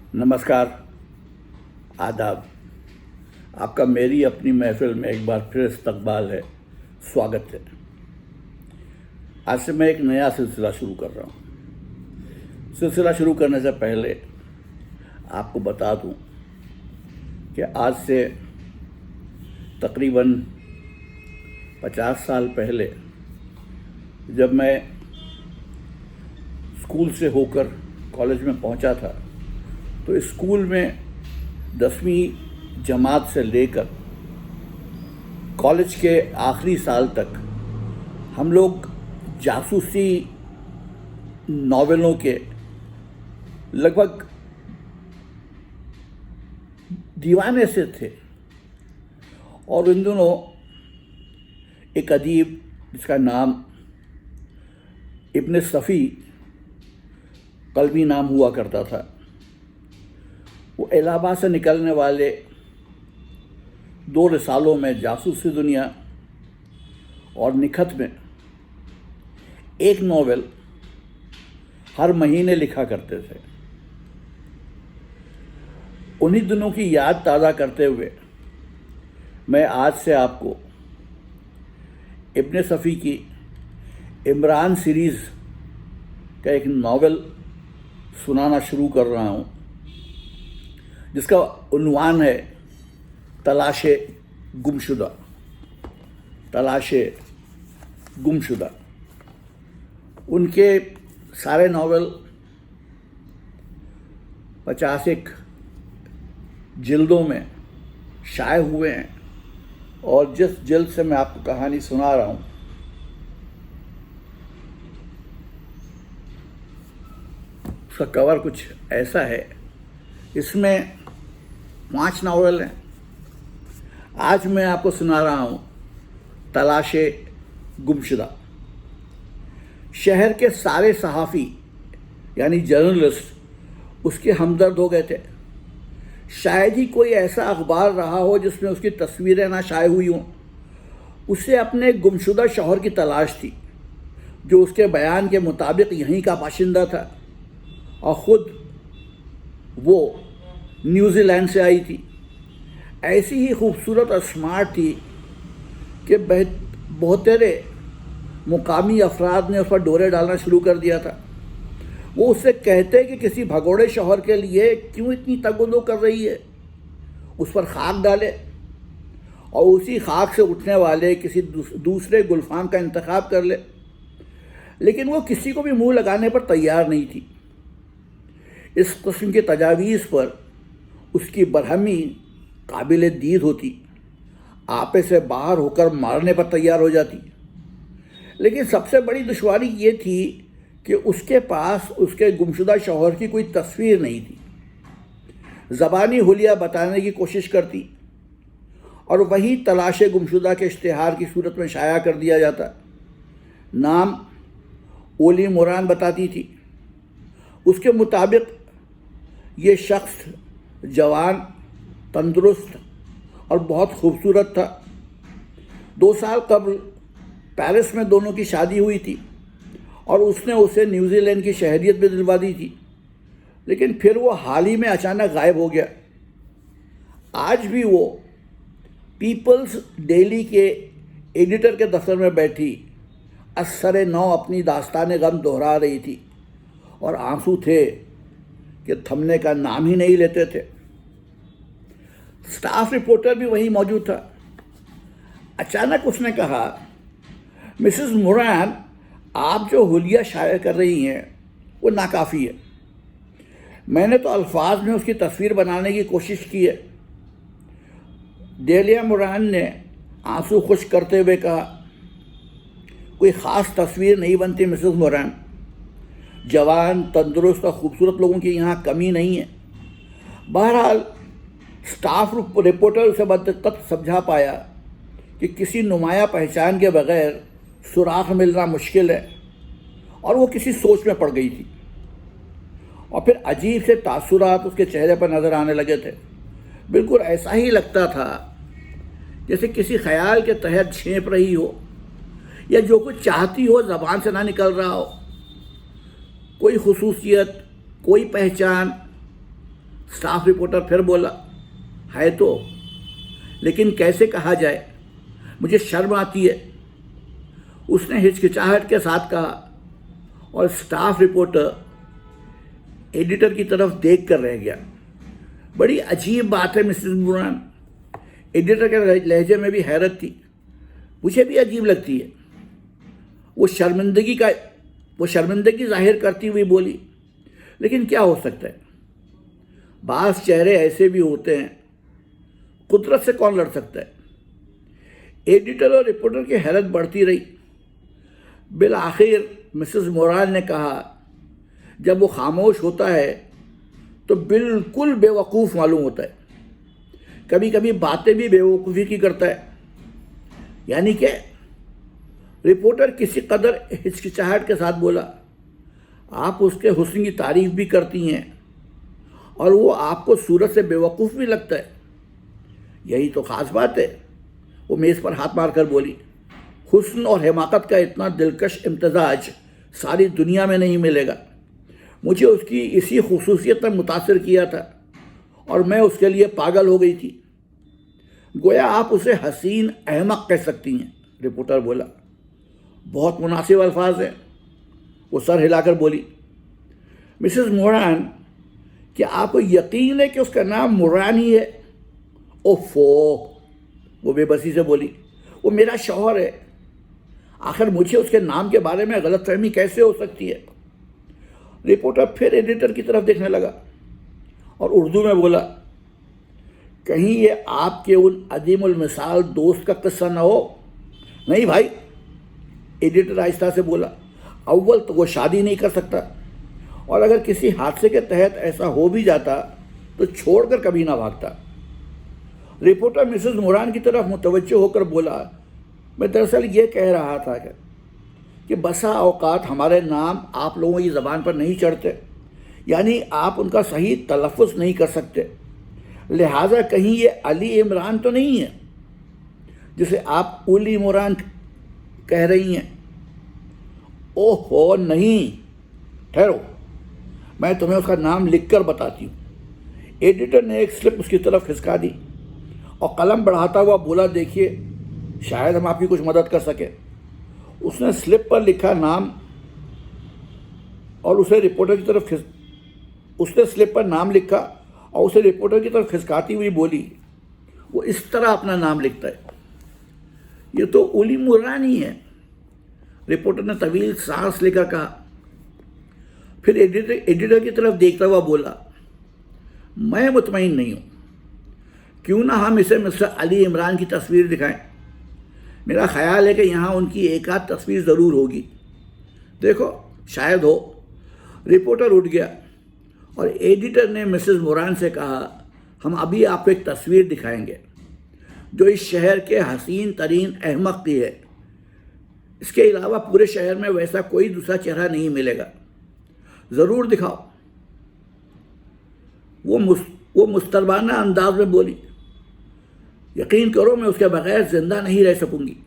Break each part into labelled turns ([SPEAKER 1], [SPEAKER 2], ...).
[SPEAKER 1] नमस्कार, आदाब। आपका मेरी अपनी महफिल में एक बार फिर इस्तकबाल है, स्वागत है। आज से मैं एक नया सिलसिला शुरू कर रहा हूँ। सिलसिला शुरू करने से पहले आपको बता दूँ कि आज से तकरीबन 50 साल पहले जब मैं स्कूल से होकर कॉलेज में पहुंचा था, तो स्कूल में 10वीं जमात से लेकर कॉलेज के आखिरी साल तक हम लोग जासूसी नॉवेलों के लगभग दीवाने से थे। और इन दिनों एक अदीब जिसका नाम इब्न सफ़ी कलमी नाम हुआ करता था, वो इलाहाबाद से निकलने वाले 2 रिसालों में जासूसी दुनिया और निखत में एक नॉवेल हर महीने लिखा करते थे। उन्हीं दिनों की याद ताज़ा करते हुए मैं आज से आपको इब्न सफ़ी की इमरान सीरीज़ का एक नॉवेल सुनाना शुरू कर रहा हूँ, जिसका उन्वान है तलाशे गुमशुदा। तलाशे गुमशुदा। उनके सारे नॉवेल 50 जिल्दों में शाये हुए हैं, और जिस जिल्द से मैं आपको कहानी सुना रहा हूँ उसका कवर कुछ ऐसा है। इसमें 5 नॉवेल हैं। आज मैं आपको सुना रहा हूँ तलाशे गुमशुदा। शहर के सारे सहाफ़ी यानी जर्नलिस्ट उसके हमदर्द हो गए थे। शायद ही कोई ऐसा अखबार रहा हो जिसमें उसकी तस्वीरें ना शाये हुई हों। उसे अपने गुमशुदा शौहर की तलाश थी, जो उसके बयान के मुताबिक यहीं का बाशिंदा था और ख़ुद वो न्यूज़ीलैंड से आई थी। ऐसी ही खूबसूरत और स्मार्ट थी कि बहुतेरे मुकामी अफराद ने उस पर डोरे डालना शुरू कर दिया था। वो उससे कहते कि किसी भगोड़े शौहर के लिए क्यों इतनी तगदो कर रही है, उस पर खाक डाले और उसी खाक से उठने वाले किसी दूसरे गुलफाम का इंतखाब कर ले। लेकिन वो किसी को भी मुंह लगाने पर तैयार नहीं थी। इस किस्म की तजावीज़ पर उसकी बरहमी काबिल दीद होती, आपे से बाहर होकर मारने पर तैयार हो जाती। लेकिन सबसे बड़ी दुश्वारी ये थी कि उसके पास उसके गुमशुदा शौहर की कोई तस्वीर नहीं थी। ज़बानी हुलिया बताने की कोशिश करती और वही तलाशे गुमशुदा के इश्तिहार की सूरत में शाया कर दिया जाता। नाम ओली मोरान बताती थी। उसके मुताबिक ये शख्स जवान, तंदुरुस्त और बहुत खूबसूरत था। 2 साल कबल पेरिस में दोनों की शादी हुई थी और उसने उसे न्यूज़ीलैंड की शहरियत भी दिलवा दी थी। लेकिन फिर वो हाल ही में अचानक गायब हो गया। आज भी वो पीपल्स डेली के एडिटर के दफ्तर में बैठी असरे नौ अपनी दास्तान गम दोहरा रही थी, और आंसू थे कि थमने का नाम ही नहीं लेते थे। स्टाफ रिपोर्टर भी वहीं मौजूद था। अचानक उसने कहा, मिसेस मोरान, आप जो हुलिया शाया कर रही हैं वो नाकाफ़ी है। मैंने तो अल्फाज में उसकी तस्वीर बनाने की कोशिश की है। डेलिया मोरान ने आंसू खुश करते हुए कहा, कोई ख़ास तस्वीर नहीं बनती मिसेस मोरान। जवान, तंदुरुस्त और ख़ूबसूरत लोगों की यहाँ कमी नहीं है। बहरहाल स्टाफ रिपोर्टर उसे बदक़त समझा पाया कि किसी नुमाया पहचान के बग़ैर सुराख मिलना मुश्किल है, और वो किसी सोच में पड़ गई थी। और फिर अजीब से तासुरात उसके चेहरे पर नज़र आने लगे थे। बिल्कुल ऐसा ही लगता था जैसे किसी ख्याल के तहत छेप रही हो, या जो कुछ चाहती हो ज़बान से ना निकल रहा हो। कोई खुसूसियत, कोई पहचान, स्टाफ रिपोर्टर फिर बोला, है तो, लेकिन कैसे कहा जाए, मुझे शर्म आती है। उसने हिचकिचाहट के साथ कहा और स्टाफ रिपोर्टर एडिटर की तरफ देख कर रह गया। बड़ी अजीब बात है मिसेस मुरान, एडिटर के लहजे में भी हैरत थी। मुझे भी अजीब लगती है। वो शर्मिंदगी जाहिर करती हुई बोली, लेकिन क्या हो सकता है, बास चेहरे ऐसे भी होते हैं, कुदरत से कौन लड़ सकता है। एडिटर और रिपोर्टर की हैरत बढ़ती रही। बिल आखिर मिसेस मोरान ने कहा, जब वो खामोश होता है तो बिल्कुल बेवकूफ़ मालूम होता है, कभी कभी बातें भी बेवकूफ़ी की करता है। यानी कि रिपोर्टर किसी कदर हिचकिचाहट के साथ बोला, आप उसके हुस्न की तारीफ भी करती हैं और वो आपको सूरत से बेवकूफ़ भी लगता है, यही तो ख़ास बात है। वो मेज़ पर हाथ मारकर बोली, हुस्न और हिमाकत का इतना दिलकश इम्तजाज सारी दुनिया में नहीं मिलेगा। मुझे उसकी इसी खुसूसियत ने मुतासिर किया था और मैं उसके लिए पागल हो गई थी। गोया आप उसे हसीन अहमक कह सकती हैं, रिपोर्टर बोला। बहुत मुनासिब अल्फाज हैं, वो सर हिलाकर बोली। मिसेस मोरान, क्या आपको यकीन है कि उसका नाम मोरान ही है? ओफो, वो बेबसी से बोली, वो मेरा शौहर है। आखिर मुझे उसके नाम के बारे में गलतफहमी कैसे हो सकती है? रिपोर्टर फिर एडिटर की तरफ देखने लगा और उर्दू में बोला, कहीं ये आपके उन अदीमुल मिसाल दोस्त का किस्सा ना हो? नहीं भाई, एडिटर आहिस्ता से बोला, अव्वल तो वो शादी नहीं कर सकता, और अगर किसी हादसे के तहत ऐसा हो भी जाता तो छोड़कर कभी ना भागता। रिपोर्टर मिसेस मोरान की तरफ मुतवज्जो होकर बोला, मैं दरअसल ये कह रहा था कि बसा औकात हमारे नाम आप लोगों की ज़बान पर नहीं चढ़ते, यानी आप उनका सही तलफ़ुज़ नहीं कर सकते, लिहाजा कहीं ये अली इमरान तो नहीं है जिसे आप उली मोरान कह रही हैं? ओहो नहीं, ठहरो, मैं तुम्हें उसका नाम लिखकर बताती हूँ। एडिटर ने एक स्लिप उसकी तरफ खिसका दी और कलम बढ़ाता हुआ बोला, देखिए, शायद हम आपकी कुछ मदद कर सके। उसने स्लिप पर लिखा नाम और उसे रिपोर्टर की तरफ उसने स्लिप पर नाम लिखा और उसे रिपोर्टर की तरफ खिसकाती हुई बोली, वो इस तरह अपना नाम लिखता है, ये तो उली मुरान ही है। रिपोर्टर ने तवील सांस लेकर कहा, फिर एडिटर की तरफ देखता हुआ बोला, मैं मुतमईन नहीं हूँ, क्यों ना हम इसे मिस्टर अली इमरान की तस्वीर दिखाएं। मेरा ख्याल है कि यहाँ उनकी एक आध तस्वीर ज़रूर होगी, देखो शायद हो। रिपोर्टर उठ गया और एडिटर ने मिसेस मोरान से कहा, हम अभी आपको एक तस्वीर दिखाएंगे जो इस शहर के हसीन तरीन अहमक की है। इसके अलावा पूरे शहर में वैसा कोई दूसरा चेहरा नहीं मिलेगा, ज़रूर दिखाओ। वो मुस्तरबाना अंदाज में बोली, यकीन करो मैं उसके बगैर जिंदा नहीं रह सकूंगी।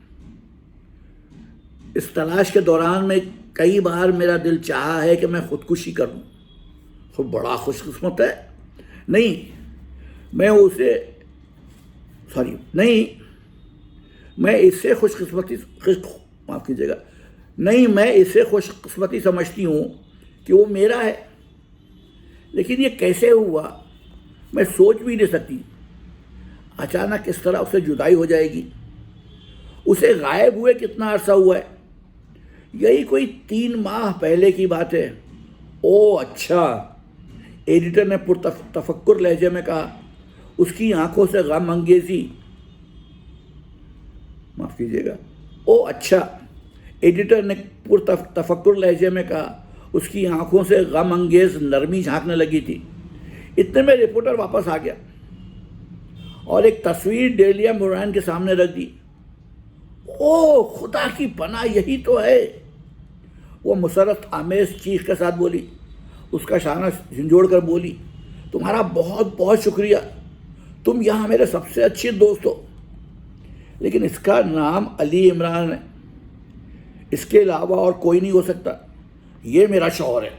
[SPEAKER 1] इस तलाश के दौरान में कई बार मेरा दिल चाहा है कि मैं खुदकुशी करूं। तो बड़ा खुशकिस्मत है। नहीं, मैं इसे खुशकिस्मती समझती हूँ कि वो मेरा है, लेकिन ये कैसे हुआ मैं सोच भी नहीं सकती। अचानक इस तरह उससे जुदाई हो जाएगी। उसे गायब हुए कितना अरसा हुआ है? यही कोई 3 माह पहले की बात है। ओ अच्छा, एडिटर ने पुरतफक्कुर लहजे में कहा। उसकी आंखों से गम अंगेजी, माफ़ कीजिएगा, ओ अच्छा, एडिटर ने पुरतफक्कुर लहजे में कहा। उसकी आंखों से गम अंगेज नरमी झांकने लगी थी। इतने में रिपोर्टर वापस आ गया और एक तस्वीर डेलिया मोरान के सामने रख दी। ओ खुदा की पनाह, यही तो है, वो मुसरत आमेज चीख के साथ बोली। उसका शाना झंझोड़ कर बोली, तुम्हारा बहुत बहुत शुक्रिया, तुम यहाँ मेरे सबसे अच्छे दोस्त हो। लेकिन इसका नाम अली इमरान है, इसके अलावा और कोई नहीं हो सकता। ये मेरा शौहर है,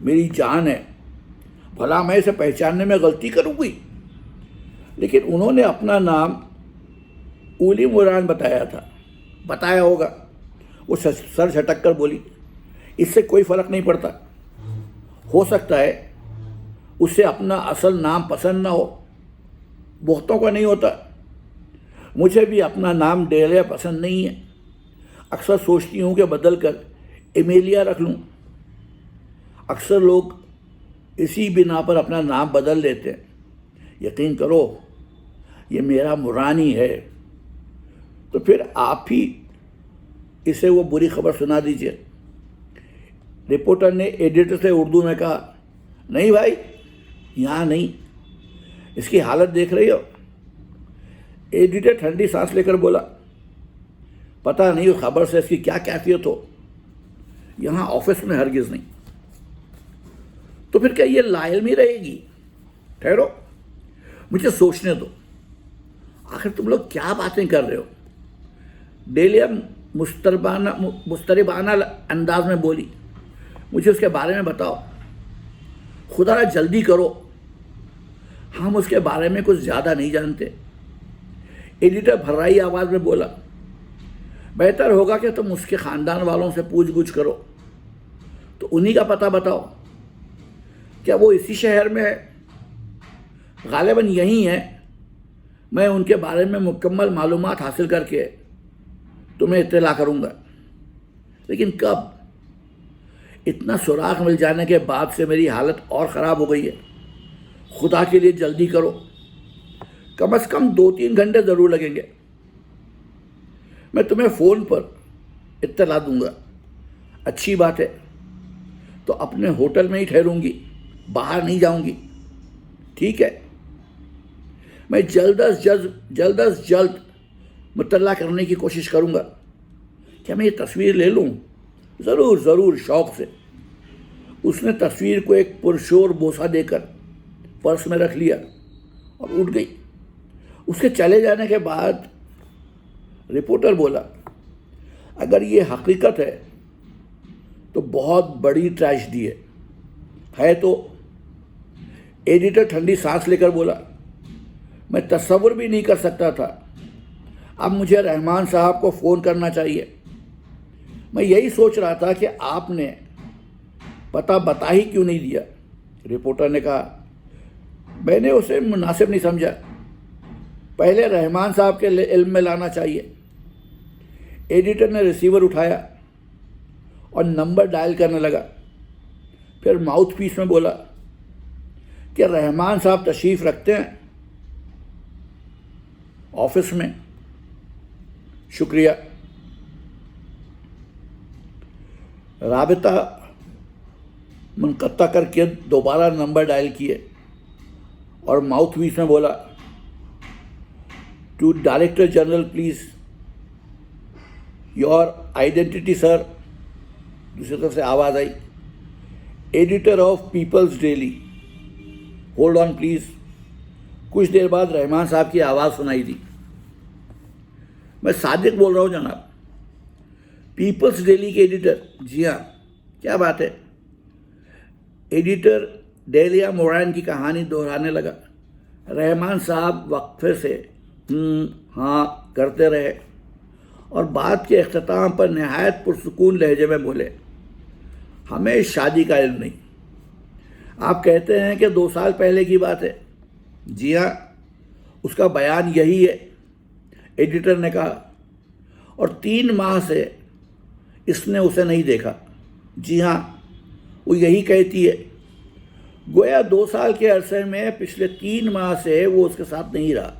[SPEAKER 1] मेरी जान है। भला मैं इसे पहचानने में गलती करूँगी? लेकिन उन्होंने अपना नाम उली मुरान बताया था। बताया होगा। वो सर झटक कर बोली, इससे कोई फर्क नहीं पड़ता। हो सकता है उसे अपना असल नाम पसंद ना हो, बहुतों को नहीं होता। मुझे भी अपना नाम डेलिया पसंद नहीं है। अक्सर सोचती हूँ कि बदल कर एमेलिया रख लूँ। अक्सर लोग इसी बिना पर अपना नाम बदल लेते हैं। यकीन करो, ये मेरा मुरानी है। तो फिर आप ही इसे वो बुरी खबर सुना दीजिए। रिपोर्टर ने एडिटर से उर्दू में कहा, नहीं भाई, यहाँ नहीं, इसकी हालत देख रही हो? एडिटर ठंडी सांस लेकर बोला, पता नहीं खबर से इसकी क्या कैफियत हो, यहाँ ऑफिस में हरगिज नहीं। तो फिर क्या ये लाइलमी रहेगी? ठहरो, मुझे सोचने दो। आखिर तुम लोग क्या बातें कर रहे हो? डेलिया मुस्तरिबाना अंदाज में बोली, मुझे उसके बारे में बताओ, खुदा जल्दी करो, हम उसके बारे में कुछ ज़्यादा नहीं जानते। एडिटर भर्राई आवाज़ में बोला, बेहतर होगा कि तुम उसके ख़ानदान वालों से पूछ गुछ करो, तो उन्हीं का पता बताओ। क्या वो इसी शहर में है? गालिबन यही है। मैं उनके बारे में मुकम्मल मालूमात हासिल करके तुम्हें इत्तला करूँगा। लेकिन कब? इतना सुराग मिल जाने के बाद से मेरी हालत और ख़राब हो गई है। खुदा के लिए जल्दी करो, कम से कम 2-3 घंटे ज़रूर लगेंगे। मैं तुम्हें फ़ोन पर इत्तला दूंगा। अच्छी बात है, तो अपने होटल में ही ठहरूंगी, बाहर नहीं जाऊंगी। ठीक है, मैं जल्द अज जल्द मुतल्ला करने की कोशिश करूंगा। क्या मैं ये तस्वीर ले लूं? ज़रूर, शौक़ से। उसने तस्वीर को एक पुरशोर बोसा देकर पर्स में रख लिया और उठ गई। उसके चले जाने के बाद रिपोर्टर बोला, अगर ये हकीकत है तो बहुत बड़ी ट्रेजेडी है तो? एडिटर ठंडी सांस लेकर बोला, मैं तस्वुर भी नहीं कर सकता था। अब मुझे रहमान साहब को फ़ोन करना चाहिए। मैं यही सोच रहा था कि आपने पता बता ही क्यों नहीं दिया। रिपोर्टर ने कहा, मैंने उसे मुनासिब नहीं समझा। पहले रहमान साहब के इल्म में लाना चाहिए। एडिटर ने रिसीवर उठाया और नंबर डायल करने लगा। फिर माउथ पीस में बोला कि रहमान साहब तशरीफ़ रखते हैं ऑफिस में? शुक्रिया। राबिता मुनक़ता करके दोबारा नंबर डायल किए और माउथ पीस में बोला, to director general please, your identity sir. दूसरी तरफ से आवाज़ आई, editor of People's Daily, hold on please. कुछ देर बाद रहमान साहब की आवाज़ सुनाई दी, मैं सादिक बोल रहा हूँ जनाब, पीपल्स डेली के एडिटर। जी हाँ, क्या बात है? एडिटर डेलिया मोरान की कहानी दोहराने लगा। रहमान साहब वक्फे से हाँ करते रहे और बात के अख्ताम पर नहायत पुरसुकून लहजे में बोले, हमें इस शादी का इल्म नहीं। आप कहते हैं कि 2 साल पहले की बात है? जी हाँ, उसका बयान यही है, एडिटर ने कहा। और 3 माह से इसने उसे नहीं देखा? जी हाँ, वो यही कहती है। गोया 2 साल के अरसे में पिछले 3 माह से वो उसके साथ नहीं रहा?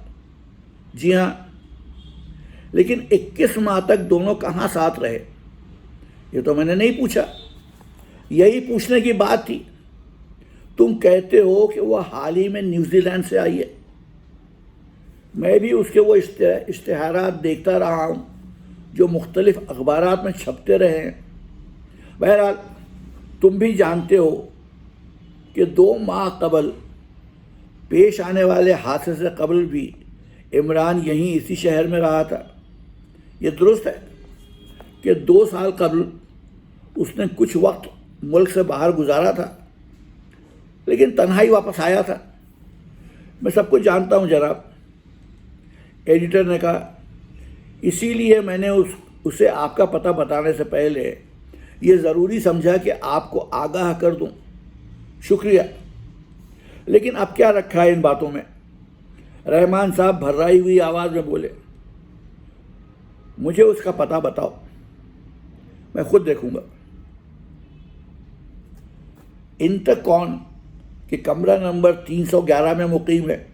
[SPEAKER 1] जी हाँ, लेकिन 21 माह तक दोनों कहाँ साथ रहे? ये तो मैंने नहीं पूछा, यही पूछने की बात थी। तुम कहते हो कि वह हाल ही में न्यूजीलैंड से आई है। मैं भी उसके वो इश्तिहारात देखता रहा हूँ जो मुख्तलिफ अखबारात में छपते रहे हैं। बहरहाल तुम भी जानते हो कि 2 माह कबल पेश आने वाले हादसे से कबल भी इमरान यहीं इसी शहर में रहा था। ये दुरुस्त है कि 2 साल कबल उसने कुछ वक्त मुल्क से बाहर गुजारा था। लेकिन तन्हाई वापस आया था। मैं सब कुछ जानता हूँ जनाब, एडिटर ने कहा। इसीलिए मैंने उसे आपका पता बताने से पहले ये ज़रूरी समझा कि आपको आगाह कर दूं। शुक्रिया, लेकिन अब क्या रखा है इन बातों में? रहमान साहब भर्राई हुई आवाज़ में बोले। मुझे उसका पता बताओ, मैं खुद देखूंगा। इंटरकॉन के कमरा नंबर 311 में मुकीम है।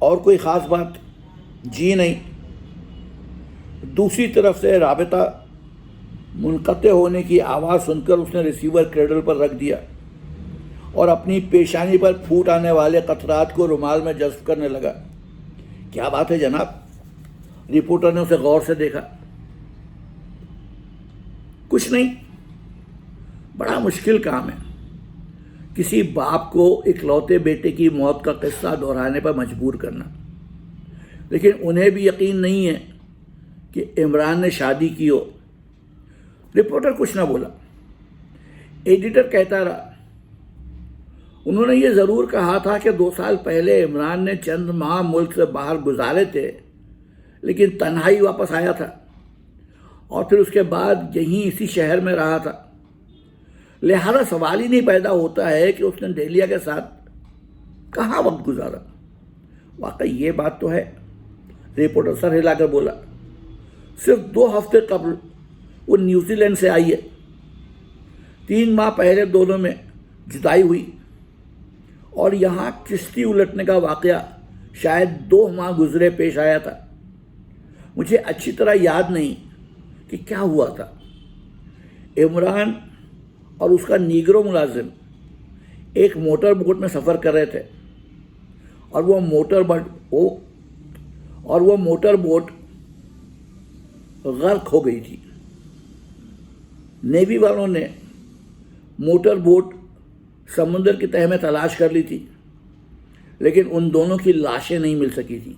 [SPEAKER 1] और कोई ख़ास बात? जी नहीं। दूसरी तरफ से राबता मुनक़ते होने की आवाज़ सुनकर उसने रिसीवर क्रेडल पर रख दिया और अपनी पेशानी पर फूट आने वाले कतरात को रुमाल में जज़्ब करने लगा। क्या बात है जनाब? रिपोर्टर ने उसे गौर से देखा। कुछ नहीं, बड़ा मुश्किल काम है किसी बाप को इकलौते बेटे की मौत का किस्सा दोहराने पर मजबूर करना। लेकिन उन्हें भी यकीन नहीं है कि इमरान ने शादी की हो। रिपोर्टर कुछ ना बोला। एडिटर कहता रहा, उन्होंने ये ज़रूर कहा था कि 2 साल पहले इमरान ने चंद माह मुल्क से बाहर गुजारे थे, लेकिन तन्हाई वापस आया था और फिर उसके बाद यहीं इसी शहर में रहा था। लिहाजा सवाल ही नहीं पैदा होता है कि उसने डेलिया के साथ कहाँ वक्त गुजारा। वाकई ये बात तो है, रिपोर्टर सर हिलाकर बोला। सिर्फ 2 हफ्ते कबल वो न्यूजीलैंड से आई है। 3 माह पहले दोनों में जुदाई हुई और यहाँ किश्ती उलटने का वाकया शायद 2 माह गुजरे पेश आया था। मुझे अच्छी तरह याद नहीं कि क्या हुआ था। इमरान और उसका नीग्रो मुलाजिम एक मोटर बोट में सफ़र कर रहे थे और वो मोटर बोट गर्क हो गई थी। नेवी वालों ने मोटर बोट समुद्र की तह में तलाश कर ली थी, लेकिन उन दोनों की लाशें नहीं मिल सकी थी।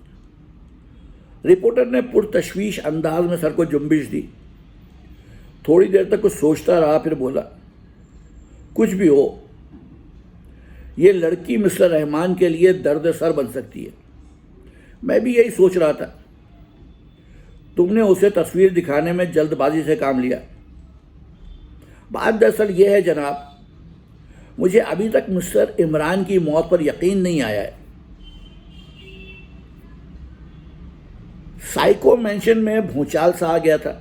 [SPEAKER 1] रिपोर्टर ने पुरतशवीश अंदाज में सर को जुम्बिश दी। थोड़ी देर तक कुछ सोचता रहा, फिर बोला, कुछ भी हो, ये लड़की मिस्टर रहमान के लिए दर्द सर बन सकती है। मैं भी यही सोच रहा था। तुमने उसे तस्वीर दिखाने में जल्दबाजी से काम लिया। बात दरअसल ये है जनाब, मुझे अभी तक मिस्टर इमरान की मौत पर यकीन नहीं आया है। साइको मेंशन में भूचाल सा आ गया था।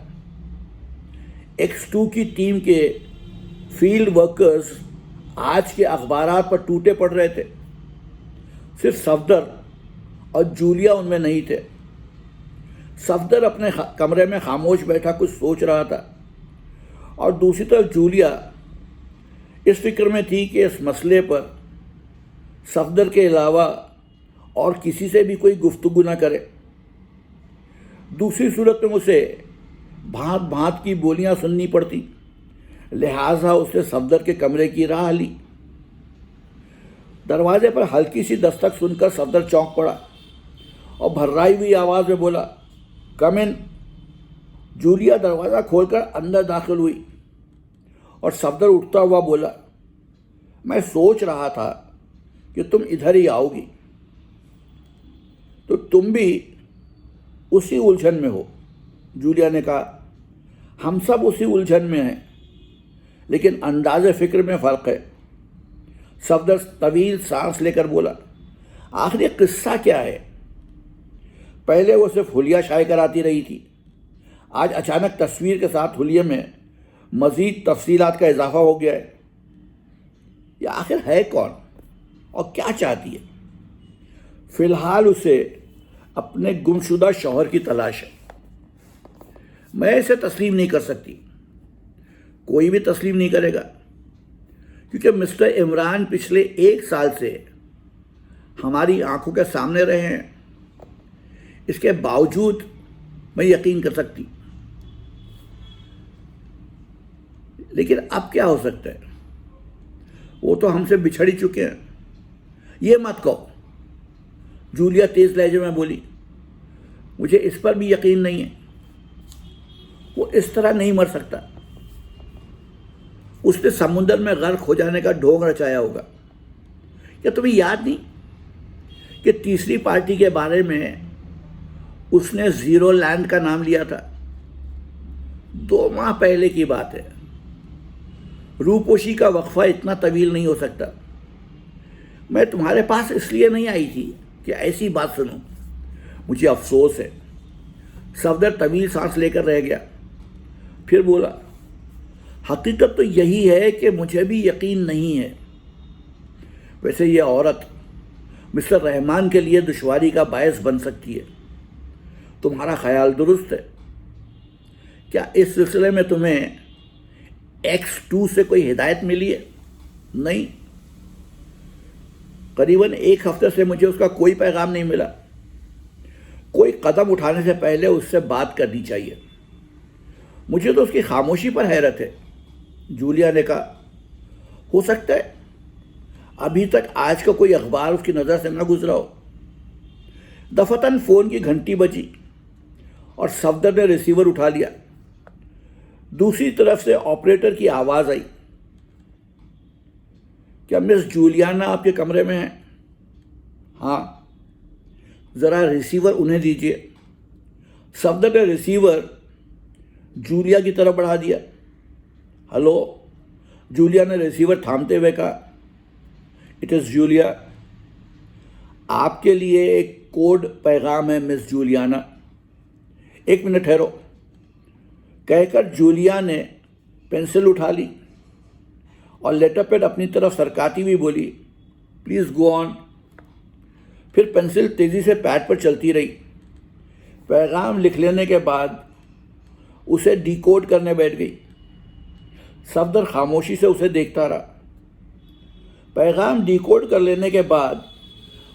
[SPEAKER 1] X2 की टीम के फील्ड वर्कर्स आज के अखबारात पर टूटे पड़ रहे थे। सिर्फ सफदर और जूलिया उनमें नहीं थे। सफदर अपने कमरे में खामोश बैठा कुछ सोच रहा था और दूसरी तरफ जूलिया इस फिक्र में थी कि इस मसले पर सफदर के अलावा और किसी से भी कोई गुफ्तगू न करे। दूसरी सूरत में उसे भांत भांत की बोलियां सुननी पड़ती, लिहाजा उसने सफदर के कमरे की राह ली। दरवाजे पर हल्की सी दस्तक सुनकर सफदर चौंक पड़ा और भर्राई हुई आवाज़ में बोला, कम इन। जूलिया दरवाज़ा खोलकर अंदर दाखिल हुई और सफदर उठता हुआ बोला, मैं सोच रहा था कि तुम इधर ही आओगी। तो तुम भी उसी उलझन में हो, जूलिया ने कहा। हम सब उसी उलझन में हैं, लेकिन अंदाज़े फ़िक्र में फ़र्क है। सफदर तवील सांस लेकर बोला, आखिर ये किस्सा क्या है? पहले वो सिर्फ हुलिया शाये कराती रही थी, आज अचानक तस्वीर के साथ हुलिये में मज़ीद तफसीलात का इजाफा हो गया है। ये आखिर है कौन और क्या चाहती है? फ़िलहाल उसे अपने गुमशुदा शौहर की तलाश है। मैं इसे तस्लीम नहीं कर सकती, कोई भी तस्लीम नहीं करेगा, क्योंकि मिस्टर इमरान पिछले 1 साल से हमारी आंखों के सामने रहे हैं। इसके बावजूद मैं यकीन कर सकती, लेकिन अब क्या हो सकता है? वो तो हमसे बिछड़ ही चुके हैं। ये मत कहो, जूलिया तेज लहजे में बोली। मुझे इस पर भी यकीन नहीं है। वो इस तरह नहीं मर सकता। उसने समुद्र में गर्क हो जाने का ढोंग रचाया होगा। क्या तुम्हें याद नहीं कि तीसरी पार्टी के बारे में उसने जीरो लैंड का नाम लिया था? 2 माह पहले की बात है। रूपोशी का वक्फा इतना तवील नहीं हो सकता। मैं तुम्हारे पास इसलिए नहीं आई थी कि ऐसी बात सुनूं। मुझे अफसोस है। सफदर तवील सांस लेकर रह गया, फिर बोला, हकीकत तो यही है कि मुझे भी यकीन नहीं है। वैसे ये औरत मिस्टर रहमान के लिए दुश्वारी का बायस बन सकती है। तुम्हारा ख्याल दुरुस्त है। क्या इस सिलसिले में तुम्हें X2 से कोई हिदायत मिली है? नहीं, करीबन 1 हफ्ते से मुझे उसका कोई पैगाम नहीं मिला। कोई कदम उठाने से पहले उससे बात करनी चाहिए। मुझे तो उसकी खामोशी पर हैरत है। जूलिया ने कहा, हो सकता है अभी तक आज का कोई अखबार उसकी नज़र से न गुजरा हो। दफतन फ़ोन की घंटी बजी और सफदर ने रिसीवर उठा लिया। दूसरी तरफ से ऑपरेटर की आवाज़ आई, क्या मिस जूलियाना आपके कमरे में है? हाँ। ज़रा रिसीवर उन्हें दीजिए। सफदर ने रिसीवर जूलिया की तरफ बढ़ा दिया। हेलो। जूलिया ने रिसीवर थामते हुए कहा, इट इज़ जूलिया। आपके लिए एक कोड पैगाम है मिस जूलियाना। 1 मिनट ठहरो, कहकर जूलिया ने पेंसिल उठा ली और लेटर पैड अपनी तरफ सरकाती हुई बोली, प्लीज़ गो ऑन। फिर पेंसिल तेज़ी से पैड पर चलती रही। पैगाम लिख लेने के बाद उसे डिकोड करने बैठ गई। सफदर खामोशी से उसे देखता रहा। पैगाम डिकोड कर लेने के बाद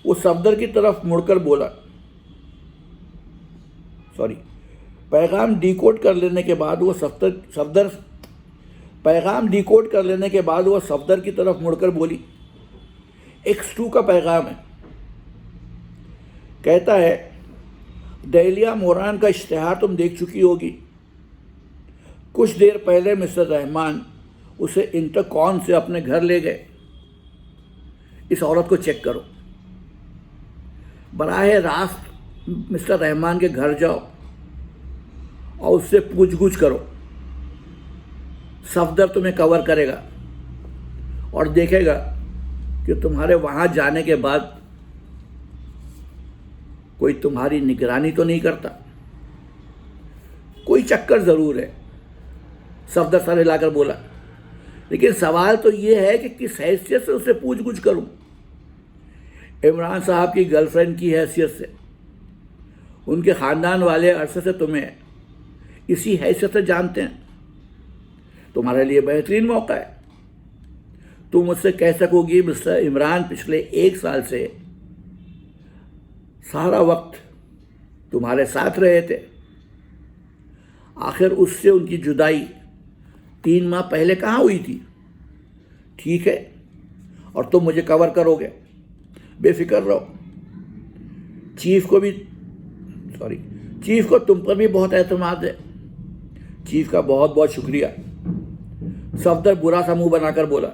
[SPEAKER 1] वो सफदर की तरफ मुड़कर बोला, पैगाम डिकोड कर लेने के बाद वो सफदर की तरफ मुड़कर बोली, X2 का पैगाम है। कहता है, डेलिया मोरान का इश्तिहार तुम देख चुकी होगी। कुछ देर पहले मिस्टर रहमान उसे इंटरकॉम से अपने घर ले गए। इस औरत को चेक करो। बराह रास्त मिस्टर रहमान के घर जाओ और उससे पूछगुछ करो। सफदर तुम्हें कवर करेगा और देखेगा कि तुम्हारे वहाँ जाने के बाद कोई तुम्हारी निगरानी तो नहीं करता। कोई चक्कर ज़रूर है। सफदर सर हिलाकर बोला, लेकिन सवाल तो ये है कि किस हैसियत से उससे पूछगुछ करूं? इमरान साहब की गर्लफ्रेंड की हैसियत से। उनके ख़ानदान वाले अरसे से तुम्हें इसी हैसियत से जानते हैं। तुम्हारे लिए बेहतरीन मौका है। तुम मुझसे कह सकोगी, मिस्टर इमरान पिछले 1 साल से सारा वक्त तुम्हारे साथ रहे थे। आखिर उससे उनकी जुदाई 3 माह पहले कहाँ हुई थी? ठीक है, और तुम मुझे कवर करोगे, बेफिक्र रहो। चीफ को तुम पर भी बहुत एतमाद है। चीफ का बहुत बहुत शुक्रिया। सफदर बुरा सा मुंह बनाकर बोला,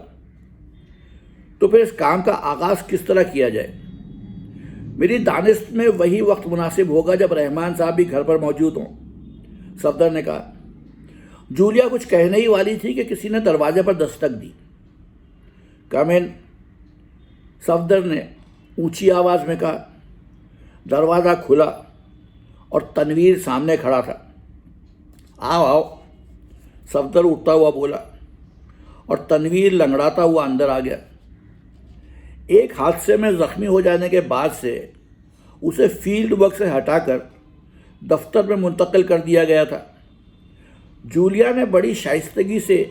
[SPEAKER 1] तो फिर इस काम का आगाज़ किस तरह किया जाए? मेरी दानिश में वही वक्त मुनासिब होगा जब रहमान साहब भी घर पर मौजूद हों। सफदर ने कहा। जूलिया कुछ कहने ही वाली थी कि किसी ने दरवाजे पर दस्तक दी। कम इन। सफदर ने ऊंची आवाज़ में कहा। दरवाज़ा खुला और तनवीर सामने खड़ा था। आओ आओ, सफदर उठता हुआ बोला और तनवीर लंगड़ाता हुआ अंदर आ गया। एक हादसे में ज़ख्मी हो जाने के बाद से उसे फील्ड वर्क से हटाकर दफ्तर में मुंतकिल कर दिया गया था। जूलिया ने बड़ी शाइस्तगी से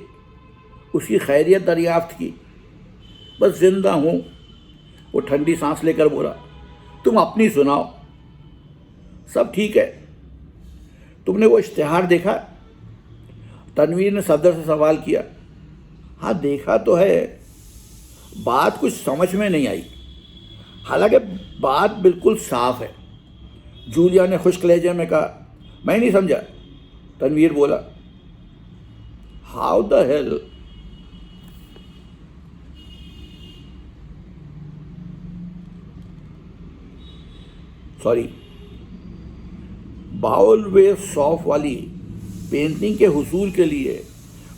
[SPEAKER 1] उसकी खैरियत दरियाफ्त की। बस जिंदा हूँ, वो ठंडी सांस लेकर बोला। तुम अपनी सुनाओ। सब ठीक है। तुमने वो इश्तिहार देखा? तनवीर ने सफदर से सवाल किया। हाँ, देखा तो है। बात कुछ समझ में नहीं आई, हालांकि बात बिल्कुल साफ है। जूलिया ने खुश्क लहजे में कहा। मैं नहीं समझा। तनवीर बोला, हाउ द हेल? सॉरी, बाउल वेव सॉफ्ट वाली पेंटिंग के हुसूल के लिए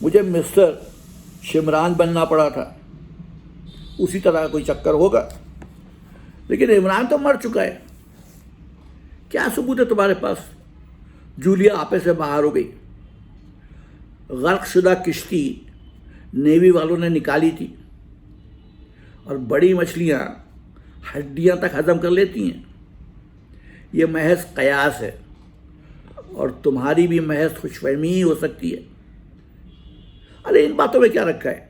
[SPEAKER 1] मुझे मिस्टर शिमरान बनना पड़ा था। उसी तरह का कोई चक्कर होगा। लेकिन इमरान तो मर चुका है। क्या सबूत है तुम्हारे पास? जूलिया आपे से बाहर हो गई। गर्कशुदा किश्ती नेवी वालों ने निकाली थी और बड़ी मछलियाँ हड्डियाँ तक हजम कर लेती हैं। ये महज कयास है और तुम्हारी भी महज खुशफहमी ही हो सकती है। अरे इन बातों में क्या रखा है?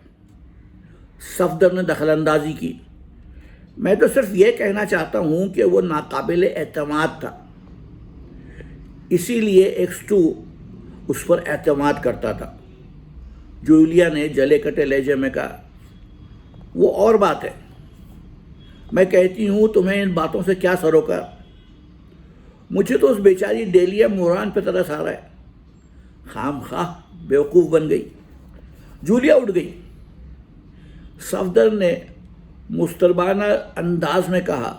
[SPEAKER 1] सफदर ने दखलंदाजी की। मैं तो सिर्फ ये कहना चाहता हूँ कि वो नाकाबिले एतमाद था, इसीलिए X2 उस पर एतमाद करता था। जूलिया ने जले कटे लहजे में कहा, वो और बात है। मैं कहती हूँ तुम्हें इन बातों से क्या सरोकार? मुझे तो उस बेचारी डेलिया मोरान पे तरस आ रहा है। खामखाह बेवकूफ़ बन गई। जूलिया उठ गई। सफदर ने मुस्तरबाना अंदाज में कहा,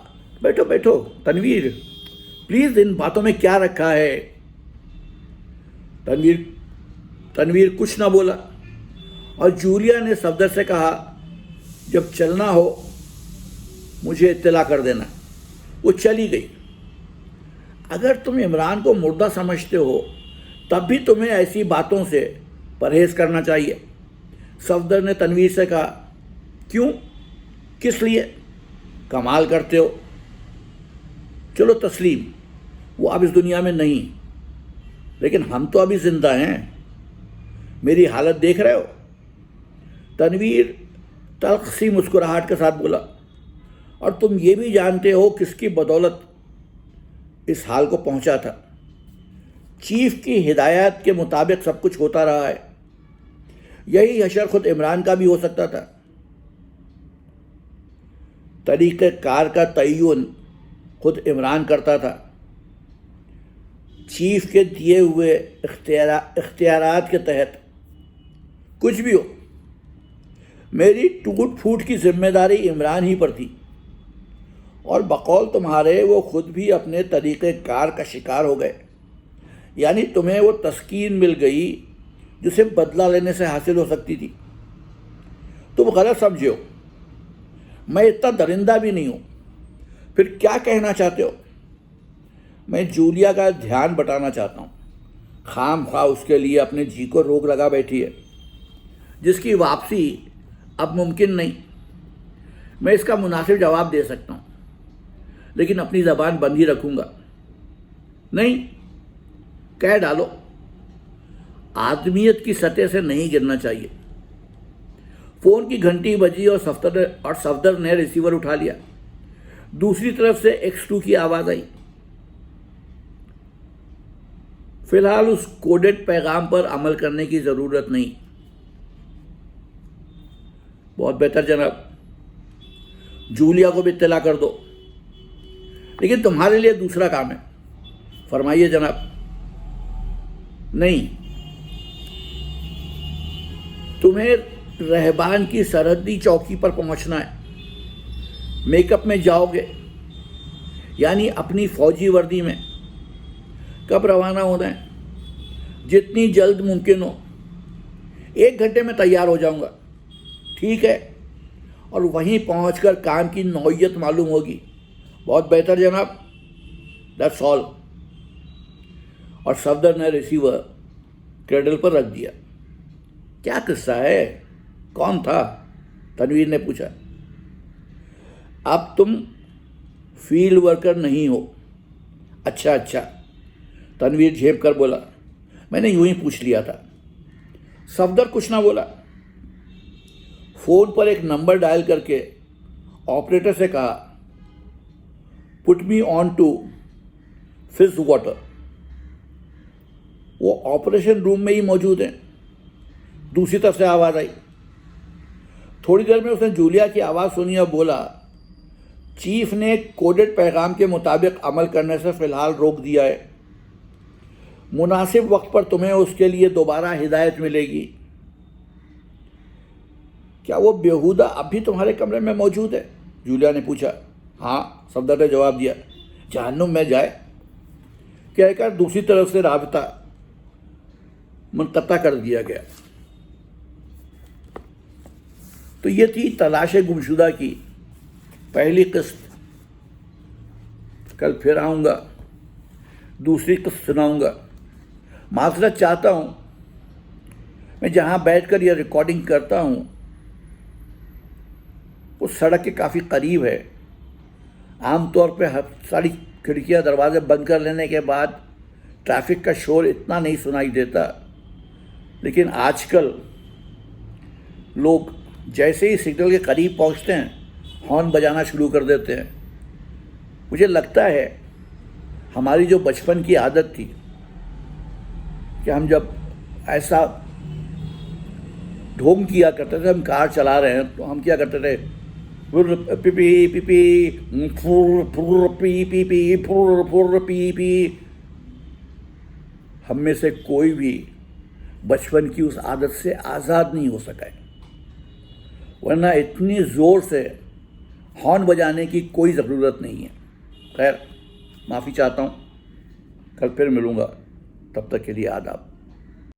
[SPEAKER 1] बैठो बैठो तनवीर, प्लीज़ इन बातों में क्या रखा है? तनवीर कुछ ना बोला और जूलिया ने सफदर से कहा, जब चलना हो मुझे इत्तला कर देना। वो चली गई। अगर तुम इमरान को मुर्दा समझते हो तब भी तुम्हें ऐसी बातों से परहेज़ करना चाहिए। सफदर ने तनवीर से कहा, क्यों, किस लिए? कमाल करते हो। चलो तस्लीम, वो अब इस दुनिया में नहीं, लेकिन हम तो अभी जिंदा हैं। मेरी हालत देख रहे हो? तनवीर तल्ख सी मुस्कुराहट के साथ बोला, और तुम ये भी जानते हो किसकी बदौलत इस हाल को पहुंचा था। चीफ की हिदायत के मुताबिक सब कुछ होता रहा है। यही हशर खुद इमरान का भी हो सकता था। तरीक़े कार का तय्युन खुद इमरान करता था। चीफ के दिए हुए इख्तियारात के तहत कुछ भी हो, मेरी टूट फूट की जिम्मेदारी इमरान ही पर थी। और बकौल तुम्हारे वो खुद भी अपने तरीक़े कार का शिकार हो गए। यानी तुम्हें वो तस्कीन मिल गई जिसे बदला लेने से हासिल हो सकती थी। तुम गलत समझे हो। मैं इतना दरिंदा भी नहीं हूँ। फिर क्या कहना चाहते हो? मैं जूलिया का ध्यान बटाना चाहता हूँ। खामखा उसके लिए अपने जी को रोक लगा बैठी है, जिसकी वापसी अब मुमकिन नहीं। मैं इसका मुनासिब जवाब दे सकता हूँ, लेकिन अपनी ज़बान बंद ही रखूँगा। नहीं, कह डालो। आदमियत की सतह से नहीं गिरना चाहिए। फ़ोन की घंटी बजी और सफदर ने रिसीवर उठा लिया। दूसरी तरफ से X2 की आवाज़ आई, फिलहाल उस कोडेड पैगाम पर अमल करने की ज़रूरत नहीं। बहुत बेहतर जनाब, जूलिया को भी इत्तला कर दो। लेकिन तुम्हारे लिए दूसरा काम है। फरमाइए जनाब। नहीं, तुम्हें रहबान की सरहदी चौकी पर पहुंचना है। मेकअप में जाओगे, यानी अपनी फौजी वर्दी में। कब रवाना होना है? जितनी जल्द मुमकिन हो। 1 घंटे में तैयार हो जाऊंगा। ठीक है? और वहीं पहुंचकर काम की नौइयत मालूम होगी। बहुत बेहतर जनाब, दैट्स ऑल। और सफदर ने रिसीवर क्रेडल पर रख दिया। क्या किस्सा है? कौन था? तनवीर ने पूछा। अब तुम फील्ड वर्कर नहीं हो। अच्छा अच्छा, तनवीर झेप कर बोला। मैंने यूं ही पूछ लिया था। सफदर कुछ ना बोला। फ़ोन पर एक नंबर डायल करके ऑपरेटर से कहा, पुट मी ऑन टू फिज वाटर। वो ऑपरेशन रूम में ही मौजूद हैं। दूसरी तरफ से आवाज़ आई। थोड़ी देर में उसने जूलिया की आवाज़ सुनी और बोला, चीफ ने कोडेड पैगाम के मुताबिक अमल करने से फ़िलहाल रोक दिया है। मुनासिब वक्त पर तुम्हें उसके लिए दोबारा हिदायत मिलेगी। क्या वो बेहुदा अब भी तुम्हारे कमरे में मौजूद है? जूलिया ने पूछा। हाँ, सफदर ने जवाब दिया। जहन्नुम में जाए कि आखिरकार दूसरी तरफ से राबता मुनक़ता कर दिया गया। तो ये थी तलाश गुमशुदा की पहली किस्त। कल फिर आऊँगा, दूसरी किस्त सुनाऊँगा। माज़रत चाहता हूँ, मैं जहाँ बैठकर यह रिकॉर्डिंग करता हूँ उस सड़क के काफ़ी करीब है। आमतौर पे हर सारी खिड़कियाँ दरवाजे बंद कर लेने के बाद ट्रैफिक का शोर इतना नहीं सुनाई देता, लेकिन आजकल लोग जैसे ही सिग्नल के करीब पहुंचते हैं हॉर्न बजाना शुरू कर देते हैं। मुझे लगता है हमारी जो बचपन की आदत थी कि हम जब ऐसा ढोंग किया करते थे, हम कार चला रहे हैं तो हम क्या करते थे, फुर पी पी पी फुर फुर पी पी पी फुर फुर पी पी। हम में से कोई भी बचपन की उस आदत से आज़ाद नहीं हो सका है, वरना इतनी ज़ोर से हॉर्न बजाने की कोई ज़रूरत नहीं है। खैर, माफ़ी चाहता हूँ, कल फिर मिलूँगा, तब तक के लिए आदाब।